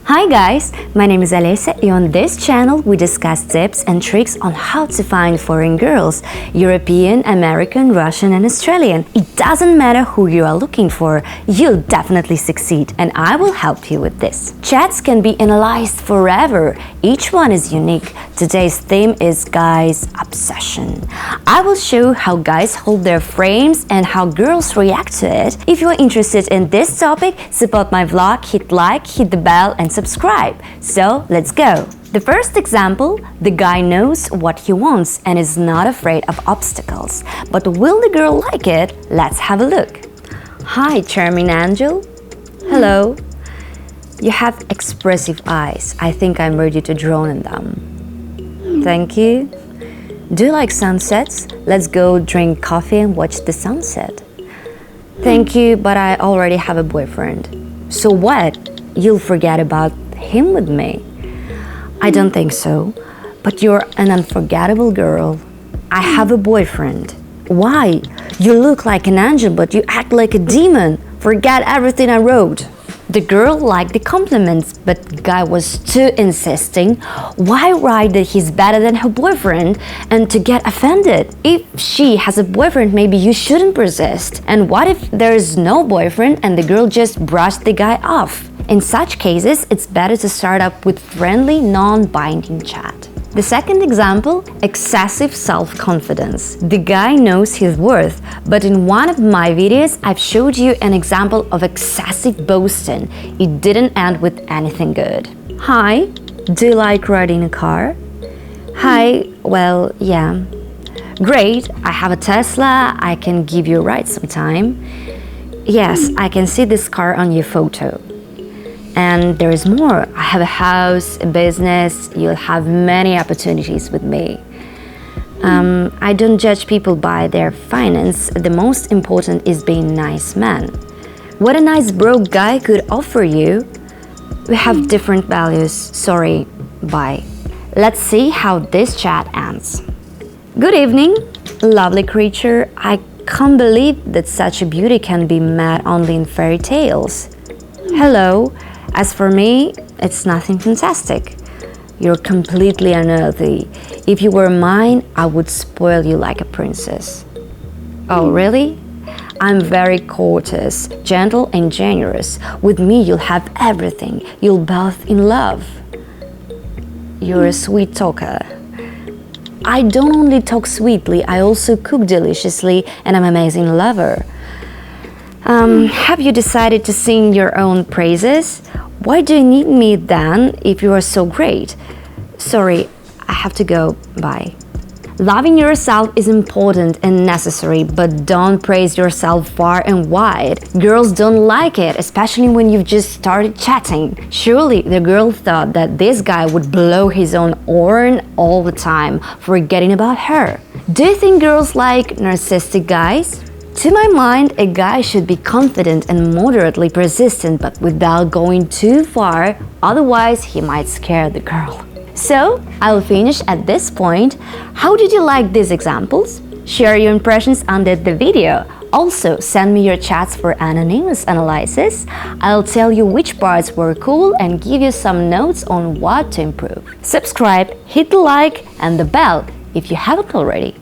Hi guys, my name is Alessia and on this channel we discuss tips and tricks on how to find foreign girls, European, American, Russian and Australian. It doesn't matter who you are looking for, you'll definitely succeed and I will help you with this. Chats can be analyzed forever, each one is unique. Today's theme is guys' obsession. I will show how guys hold their frames and how girls react to it. If you are interested in this topic, support my vlog, hit like, hit the bell and subscribe. So let's go. The first example, the guy knows what he wants and is not afraid of obstacles. But will the girl like it? Let's have a look. Hi, charming angel. Hello. You have expressive eyes. I think I'm ready to drown in them. Thank you. Do you like sunsets? Let's go drink coffee and watch the sunset. Thank you, but I already have a boyfriend. So what? You'll forget about him with me? I don't think so, but you're an unforgettable girl. I have a boyfriend. Why? You look like an angel, but you act like a demon. Forget everything I wrote. The girl liked the compliments, but the guy was too insisting. Why write that he's better than her boyfriend and to get offended? If she has a boyfriend, maybe you shouldn't persist. And what if there is no boyfriend and the girl just brushed the guy off? In such cases, it's better to start up with friendly, non-binding chat. The second example, excessive self-confidence. The guy knows his worth, but in one of my videos, I've showed you an example of excessive boasting. It didn't end with anything good. Hi, do you like riding a car? Hi, well, yeah. Great, I have a Tesla, I can give you a ride sometime. Yes, I can see this car on your photo. And there is more. I have a house, a business, you'll have many opportunities with me. I don't judge people by their finance. The most important is being a nice man. What a nice broke guy could offer you. We have different values. Sorry, bye. Let's see how this chat ends. Good evening, lovely creature. I can't believe that such a beauty can be met only in fairy tales. Hello. As for me, it's nothing fantastic. You're completely unearthly. If you were mine, I would spoil you like a princess. Oh, really? I'm very courteous, gentle and generous. With me, you'll have everything. You'll bath in love. You're a sweet talker. I don't only talk sweetly, I also cook deliciously and I'm an amazing lover. Have you decided to sing your own praises? Why do you need me then if you are so great? Sorry, I have to go. Bye. Loving yourself is important and necessary, but don't praise yourself far and wide. Girls don't like it, especially when you've just started chatting. Surely the girl thought that this guy would blow his own horn all the time, forgetting about her. Do you think girls like narcissistic guys? To my mind, a guy should be confident and moderately persistent, but without going too far, otherwise he might scare the girl. So, I'll finish at this point. How did you like these examples? Share your impressions under the video. Also, send me your chats for anonymous analysis. I'll tell you which parts were cool and give you some notes on what to improve. Subscribe, hit the like and the bell if you haven't already.